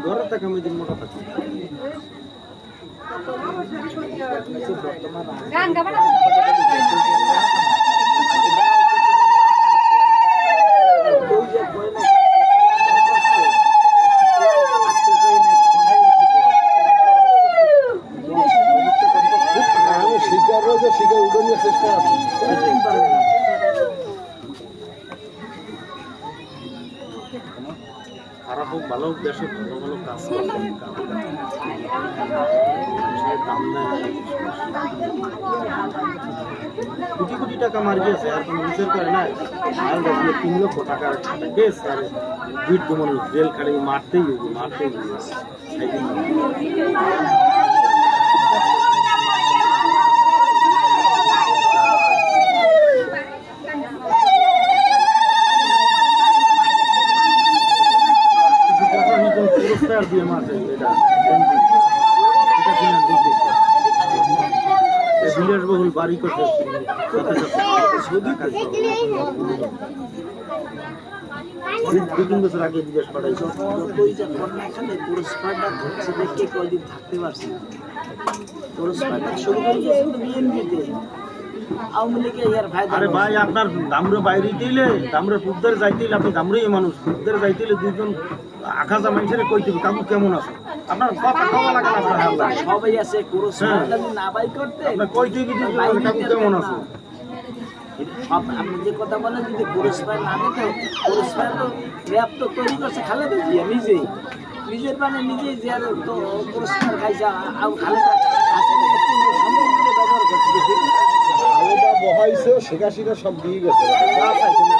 ঘরের টাকা আমি দিন মোটা থাকি শিকার শিকার উঠে নিয়ে চেষ্টা আছে খারাপ হোক ভালো হোক দেশে ভালো ভালো কাজ কোটি কোটি টাকা মার গিয়েছে আর কোনো বিচার করে না আর 3 লক্ষ টাকার কেস আর বৃদ্ধ মানুষ জেল খালি মারতেই পুরস্কার দিয়ে মারছে এটা বিলাসবহুল বাড়ি করছে দু তিন বছর আগে বিদেশ পাঠাইছে পুরস্কারটা ধরছে দেখে কয়দিন থাকতে পারছি পুরস্কারটা শুরু করে গেছে বিএনপিতে আরে ভাই আপনার দামরে বাইরে দিলে দামরে পুদ্দারে যাইতে আপনি দামরেই মানুষ পুদ্দারে যাইতে দুজন আকাশা মানুষের কইতে কাকু কেমন আছে আপনার কথা খাওয়া লাগে না আপনার সবাই আছে পুরস্কারটা না বাই করতে আপনি কইতে দিতে কাকু কেমন আছে সব আপনি যে কথা বলেন যদি পুরস্কার না দিত পুরস্কার তো র্যাপ তো তৈরি করছে খালেদা জিয়া নিজের মানে নিজেই যে তো পুরস্কার খাইছে আর খালেদা ব্যবহার করছে খালেদা বহাইছে শেখা সব দিয়ে গেছে যা পাইছে না